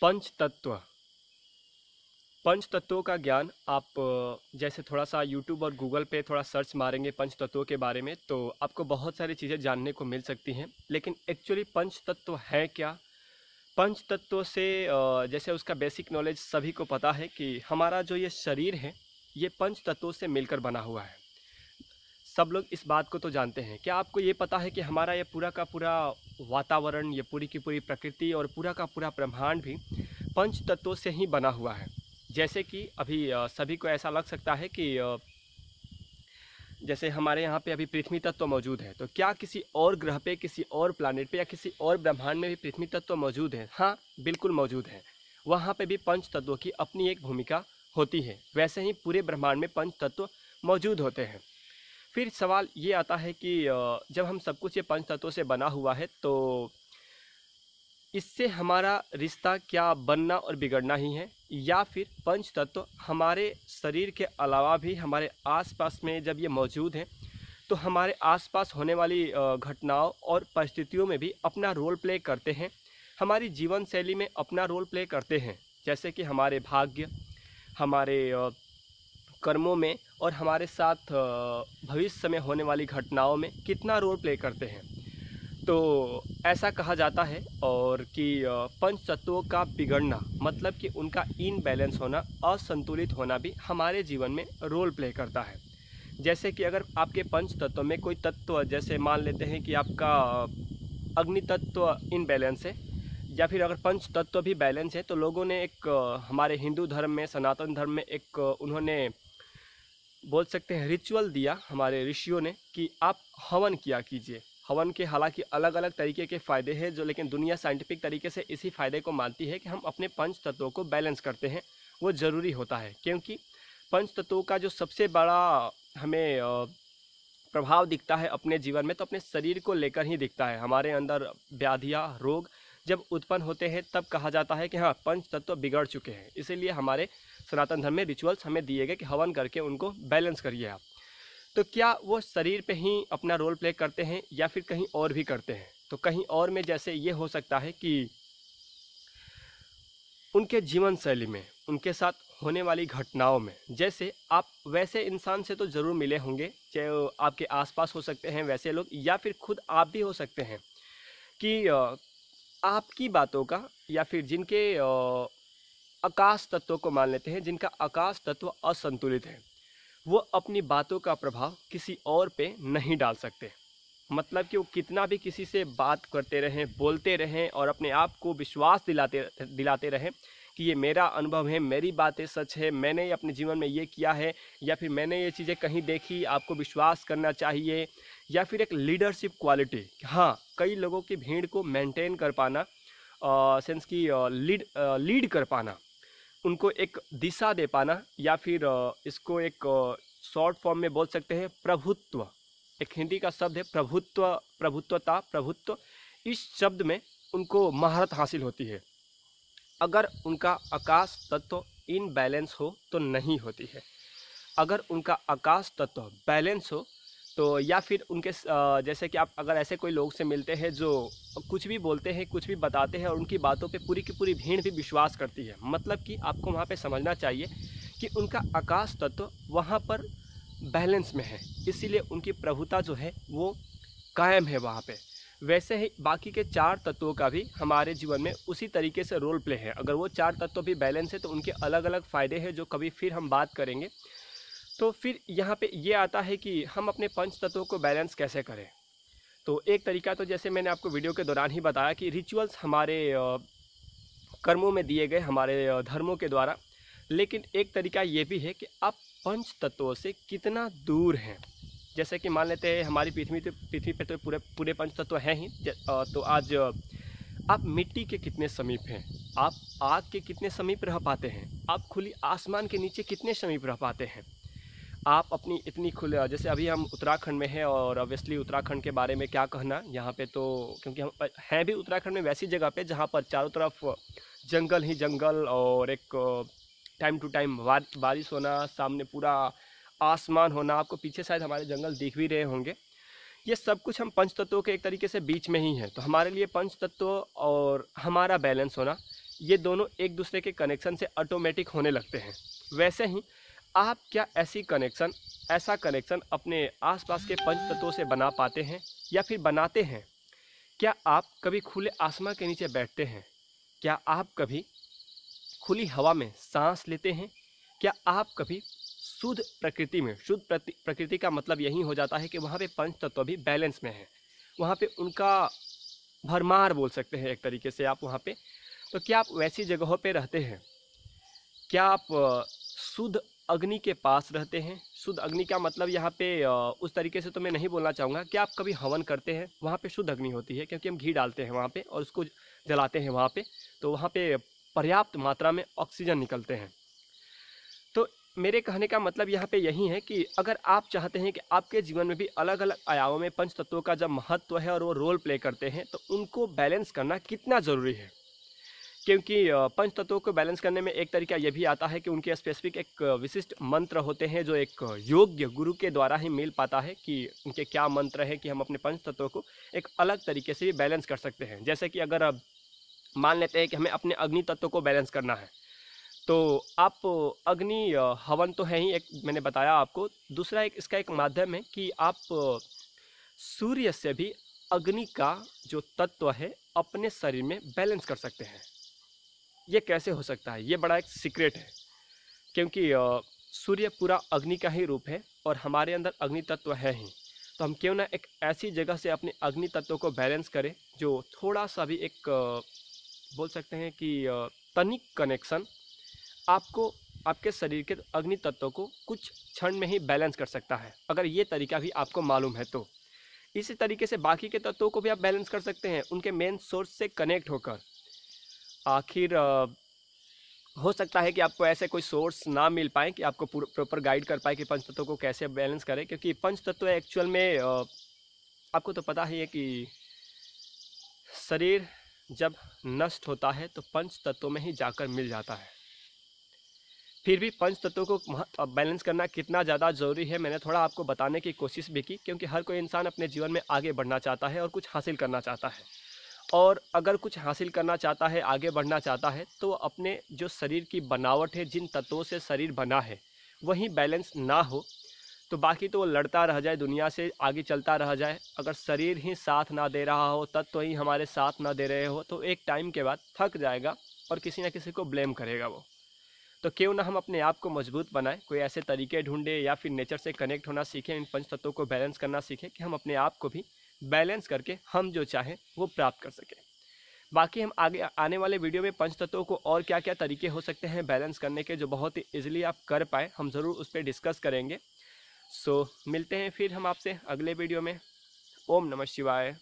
पंच तत्व। पंच तत्वों का ज्ञान आप जैसे थोड़ा सा यूट्यूब और गूगल पे थोड़ा सर्च मारेंगे पंच तत्वों के बारे में तो आपको बहुत सारी चीज़ें जानने को मिल सकती हैं। लेकिन एक्चुअली पंच तत्व है क्या? पंच तत्वों से जैसे उसका बेसिक नॉलेज सभी को पता है कि हमारा जो ये शरीर है ये पंच तत्वों से मिलकर बना हुआ है। सब लोग इस बात को तो जानते हैं। क्या आपको ये पता है कि हमारा ये पूरा का पूरा वातावरण, ये पूरी की पूरी प्रकृति और पूरा का पूरा ब्रह्मांड भी पंच तत्वों से ही बना हुआ है? जैसे कि अभी सभी को ऐसा लग सकता है कि जैसे हमारे यहाँ पे अभी पृथ्वी तत्व मौजूद है, तो क्या किसी और ग्रह पे, किसी और प्लानिट पे या किसी और ब्रह्मांड में भी पृथ्वी तत्व मौजूद है? हाँ, बिल्कुल मौजूद है। वहाँ पे भी पंच तत्वों की अपनी एक भूमिका होती है। वैसे ही पूरे ब्रह्मांड में पंच तत्व मौजूद होते हैं। फिर सवाल ये आता है कि जब हम सब कुछ ये पंच तत्वों से बना हुआ है तो इससे हमारा रिश्ता क्या बनना और बिगड़ना ही है, या फिर पंच तत्व हमारे शरीर के अलावा भी हमारे आसपास में जब ये मौजूद हैं तो हमारे आसपास होने वाली घटनाओं और परिस्थितियों में भी अपना रोल प्ले करते हैं, हमारी जीवन शैली में अपना रोल प्ले करते हैं। जैसे कि हमारे भाग्य, हमारे कर्मों में और हमारे साथ भविष्य में होने वाली घटनाओं में कितना रोल प्ले करते हैं। तो ऐसा कहा जाता है और कि पंच तत्वों का बिगड़ना मतलब कि उनका इनबैलेंस होना, असंतुलित होना भी हमारे जीवन में रोल प्ले करता है। जैसे कि अगर आपके पंच तत्व में कोई तत्व, जैसे मान लेते हैं कि आपका अग्नि तत्व इनबैलेंस है, या फिर अगर पंच तत्व भी बैलेंस है, तो लोगों ने एक हमारे हिंदू धर्म में, सनातन धर्म में एक उन्होंने बोल सकते हैं रिचुअल दिया हमारे ऋषियों ने कि आप हवन किया कीजिए। हवन के हालांकि अलग अलग तरीके के फ़ायदे हैं, जो लेकिन दुनिया साइंटिफिक तरीके से इसी फ़ायदे को मानती है कि हम अपने पंच तत्वों को बैलेंस करते हैं। वो ज़रूरी होता है क्योंकि पंच तत्वों का जो सबसे बड़ा हमें प्रभाव दिखता है अपने जीवन में, तो अपने शरीर को लेकर ही दिखता है। हमारे अंदर व्याधियाँ, रोग जब उत्पन्न होते हैं तब कहा जाता है कि हाँ, पंच तत्व बिगड़ चुके हैं। इसीलिए हमारे सनातन धर्म में रिचुअल्स हमें दिए गए कि हवन करके उनको बैलेंस करिए आप। तो क्या वो शरीर पे ही अपना रोल प्ले करते हैं या फिर कहीं और भी करते हैं? तो कहीं और में जैसे ये हो सकता है कि उनके जीवन शैली में, उनके साथ होने वाली घटनाओं में। जैसे आप वैसे इंसान से तो ज़रूर मिले होंगे, चाहे वो आपके आसपास हो सकते हैं वैसे लोग, या फिर खुद आप भी हो सकते हैं कि आपकी बातों का, या फिर जिनके आकाश तत्वों को मान लेते हैं, जिनका आकाश तत्व असंतुलित है, वो अपनी बातों का प्रभाव किसी और पे नहीं डाल सकते। मतलब कि वो कितना भी किसी से बात करते रहें, बोलते रहें और अपने आप को विश्वास दिलाते दिलाते रहें कि ये मेरा अनुभव है, मेरी बातें सच है, मैंने अपने जीवन में ये किया है, या फिर मैंने ये चीज़ें कहीं देखी, आपको विश्वास करना चाहिए। या फिर एक लीडरशिप क्वालिटी, हाँ, कई लोगों की भीड़ को मेंटेन कर पाना, सेंस की लीड कर पाना, उनको एक दिशा दे पाना, या फिर इसको एक शॉर्ट फॉर्म में बोल सकते हैं प्रभुत्व। एक हिंदी का शब्द है प्रभुत्व, प्रभुत्वता, प्रभुत्व। इस शब्द में उनको महारत हासिल होती है। अगर उनका आकाश तत्व इन बैलेंस हो तो नहीं होती है। अगर उनका आकाश तत्व बैलेंस हो तो, या फिर उनके जैसे कि आप अगर ऐसे कोई लोग से मिलते हैं जो कुछ भी बोलते हैं, कुछ भी बताते हैं और उनकी बातों पे पूरी की पूरी भीड़ भी विश्वास करती है, मतलब कि आपको वहाँ पे समझना चाहिए कि उनका आकाश तत्व वहाँ पर बैलेंस में है, इसीलिए उनकी प्रभुता जो है वो कायम है वहाँ पे। वैसे ही बाकी के चार तत्वों का भी हमारे जीवन में उसी तरीके से रोल प्ले है। अगर वो चार तत्व भी बैलेंस है तो उनके अलग अलग फ़ायदे हैं जो कभी फिर हम बात करेंगे। तो फिर यहाँ पे ये आता है कि हम अपने पंच तत्वों को बैलेंस कैसे करें। तो एक तरीका तो जैसे मैंने आपको वीडियो के दौरान ही बताया कि रिचुअल्स हमारे कर्मों में दिए गए, हमारे धर्मों के द्वारा। लेकिन एक तरीका ये भी है कि आप पंच तत्वों से कितना दूर हैं। जैसे कि मान लेते हैं हमारी पृथ्वी पे तो पूरे पूरे पंच तत्व हैं ही। तो आज आप मिट्टी के कितने समीप हैं, आप आग के कितने समीप रह पाते हैं, आप खुली आसमान के नीचे कितने समीप रह पाते हैं, आप अपनी इतनी खुले, जैसे अभी हम उत्तराखंड में हैं और ऑब्वियसली उत्तराखंड के बारे में क्या कहना यहाँ पे, तो क्योंकि हम हैं भी उत्तराखंड में वैसी जगह पे जहाँ पर चारों तरफ जंगल ही जंगल और एक टाइम टू टाइम बारिश होना, सामने पूरा आसमान होना, आपको पीछे शायद हमारे जंगल दिख भी रहे होंगे। ये सब कुछ हम पंच तत्वों के एक तरीके से बीच में ही हैं। तो हमारे लिए पंच तत्व और हमारा बैलेंस होना ये दोनों एक दूसरे के कनेक्शन से ऑटोमेटिक होने लगते हैं। वैसे ही आप क्या ऐसा कनेक्शन अपने आसपास के पंच तत्वों से बना पाते हैं या फिर बनाते हैं? क्या आप कभी खुले आसमान के नीचे बैठते हैं? क्या आप कभी खुली हवा में सांस लेते हैं? क्या आप कभी शुद्ध प्रकृति में, प्रकृति का मतलब यही हो जाता है कि वहाँ पे पंच तत्व भी बैलेंस में है, वहाँ पे उनका भरमार बोल सकते हैं एक तरीके से आप वहाँ पे। तो क्या आप वैसी जगहों पे रहते हैं? क्या आप शुद्ध अग्नि के पास रहते हैं? शुद्ध अग्नि का मतलब यहाँ पे उस तरीके से तो मैं नहीं बोलना चाहूँगा। क्या आप कभी हवन करते हैं? वहाँ पे शुद्ध अग्नि होती है, क्योंकि हम घी डालते हैं वहाँ पे और उसको जलाते हैं वहाँ पे, तो वहाँ पे पर्याप्त मात्रा में ऑक्सीजन निकलते हैं। तो मेरे कहने का मतलब यहाँ पे यही है कि अगर आप चाहते हैं कि आपके जीवन में भी अलग अलग आयामों में पंच तत्वों का जब महत्व है और वो रोल प्ले करते हैं, तो उनको बैलेंस करना कितना ज़रूरी है। क्योंकि पंच तत्वों को बैलेंस करने में एक तरीका ये भी आता है कि उनके स्पेसिफिक एक विशिष्ट मंत्र होते हैं, जो एक योग्य गुरु के द्वारा ही मिल पाता है कि उनके क्या मंत्र है कि हम अपने पंच तत्वों को एक अलग तरीके से भी बैलेंस कर सकते हैं। जैसे कि अगर अब मान लेते हैं कि हमें अपने अग्नि तत्व को बैलेंस करना है, तो आप अग्नि हवन तो है ही एक, मैंने बताया आपको। दूसरा एक इसका एक माध्यम है कि आप सूर्य से भी अग्नि का जो तत्व है अपने शरीर में बैलेंस कर सकते हैं। ये कैसे हो सकता है? ये बड़ा एक सीक्रेट है, क्योंकि सूर्य पूरा अग्नि का ही रूप है और हमारे अंदर अग्नि तत्व है ही। तो हम क्यों ना एक ऐसी जगह से अपने अग्नि तत्व को बैलेंस करें जो थोड़ा सा भी एक बोल सकते हैं कि तनिक कनेक्शन आपको आपके शरीर के अग्नि तत्व को कुछ क्षण में ही बैलेंस कर सकता है। अगर ये तरीका भी आपको मालूम है तो इसी तरीके से बाकी के तत्वों को भी आप बैलेंस कर सकते हैं, उनके मेन सोर्स से कनेक्ट होकर। आखिर हो सकता है कि आपको ऐसे कोई सोर्स ना मिल पाए कि आपको प्रॉपर गाइड कर पाए कि पंच तत्वों को कैसे बैलेंस करें, क्योंकि पंच तत्व एक्चुअल में आपको तो पता ही है कि शरीर जब नष्ट होता है तो पंच तत्वों में ही जाकर मिल जाता है। फिर भी पंच तत्वों को बैलेंस करना कितना ज़्यादा ज़रूरी है, मैंने थोड़ा आपको बताने की कोशिश भी की, क्योंकि हर कोई इंसान अपने जीवन में आगे बढ़ना चाहता है और कुछ हासिल करना चाहता है। और अगर कुछ हासिल करना चाहता है, आगे बढ़ना चाहता है, तो अपने जो शरीर की बनावट है, जिन तत्वों से शरीर बना है, वही बैलेंस ना हो तो बाकी तो वो लड़ता रह जाए, दुनिया से आगे चलता रह जाए। अगर शरीर ही साथ ना दे रहा हो, तत्व ही हमारे साथ ना दे रहे हो, तो एक टाइम के बाद थक जाएगा और किसी न किसी को ब्लेम करेगा वो। तो क्यों ना हम अपने आप को मजबूत बनाएं, कोई ऐसे तरीके ढूंढे या फिर नेचर से कनेक्ट होना सीखें, इन पंच तत्वों को बैलेंस करना सीखें कि हम अपने आप को भी बैलेंस करके हम जो चाहें वो प्राप्त कर सकें। बाकी हम आगे आने वाले वीडियो में पंच तत्वों को और क्या क्या तरीके हो सकते हैं बैलेंस करने के, जो बहुत ही ईजिली आप कर पाए, हम ज़रूर उस पर डिस्कस करेंगे। सो मिलते हैं फिर हम आपसे अगले वीडियो में। ओम नमः शिवाय।